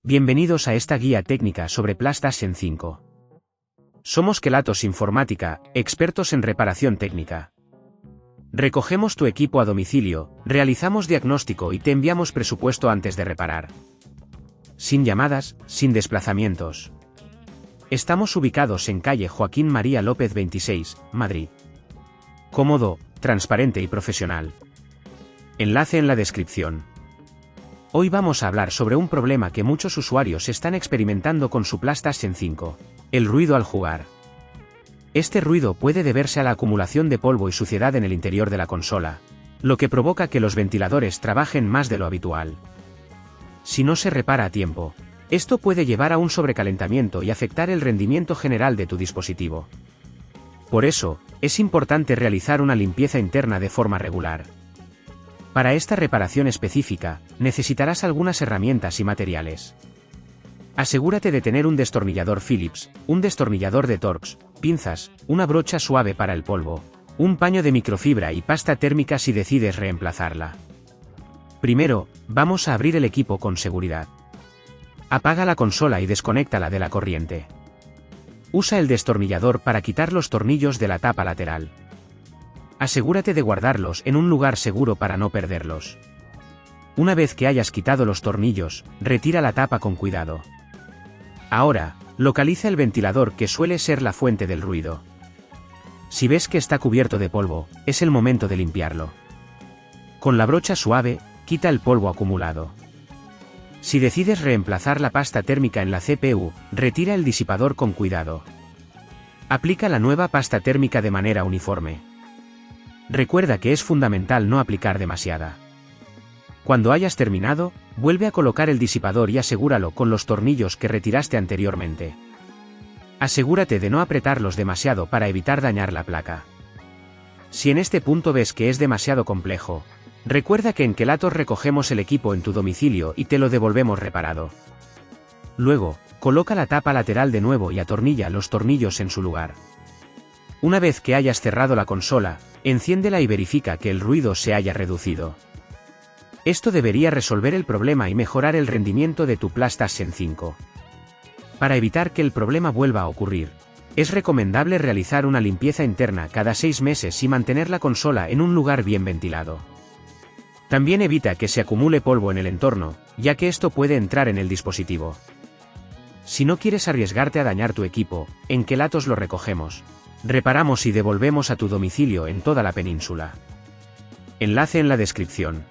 Bienvenidos a esta guía técnica sobre PlayStation 5. Somos Kelatos Informática, expertos en reparación técnica. Recogemos tu equipo a domicilio, realizamos diagnóstico y te enviamos presupuesto antes de reparar. Sin llamadas, sin desplazamientos. Estamos ubicados en calle Joaquín María López 26, Madrid. Cómodo, transparente y profesional. Enlace en la descripción. Hoy vamos a hablar sobre un problema que muchos usuarios están experimentando con su PlayStation 5, el ruido al jugar. Este ruido puede deberse a la acumulación de polvo y suciedad en el interior de la consola, lo que provoca que los ventiladores trabajen más de lo habitual. Si no se repara a tiempo, esto puede llevar a un sobrecalentamiento y afectar el rendimiento general de tu dispositivo. Por eso, es importante realizar una limpieza interna de forma regular. Para esta reparación específica, necesitarás algunas herramientas y materiales. Asegúrate de tener un destornillador Phillips, un destornillador de Torx, pinzas, una brocha suave para el polvo, un paño de microfibra y pasta térmica si decides reemplazarla. Primero, vamos a abrir el equipo con seguridad. Apaga la consola y desconéctala de la corriente. Usa el destornillador para quitar los tornillos de la tapa lateral. Asegúrate de guardarlos en un lugar seguro para no perderlos. Una vez que hayas quitado los tornillos, retira la tapa con cuidado. Ahora, localiza el ventilador que suele ser la fuente del ruido. Si ves que está cubierto de polvo, es el momento de limpiarlo. Con la brocha suave, quita el polvo acumulado. Si decides reemplazar la pasta térmica en la CPU, retira el disipador con cuidado. Aplica la nueva pasta térmica de manera uniforme. Recuerda que es fundamental no aplicar demasiada. Cuando hayas terminado, vuelve a colocar el disipador y asegúralo con los tornillos que retiraste anteriormente. Asegúrate de no apretarlos demasiado para evitar dañar la placa. Si en este punto ves que es demasiado complejo, recuerda que en Kelatos recogemos el equipo en tu domicilio y te lo devolvemos reparado. Luego, coloca la tapa lateral de nuevo y atornilla los tornillos en su lugar. Una vez que hayas cerrado la consola, enciéndela y verifica que el ruido se haya reducido. Esto debería resolver el problema y mejorar el rendimiento de tu PlayStation 5. Para evitar que el problema vuelva a ocurrir, es recomendable realizar una limpieza interna cada 6 meses y mantener la consola en un lugar bien ventilado. También evita que se acumule polvo en el entorno, ya que esto puede entrar en el dispositivo. Si no quieres arriesgarte a dañar tu equipo, en Kelatos lo recogemos. Reparamos y devolvemos a tu domicilio en toda la península. Enlace en la descripción.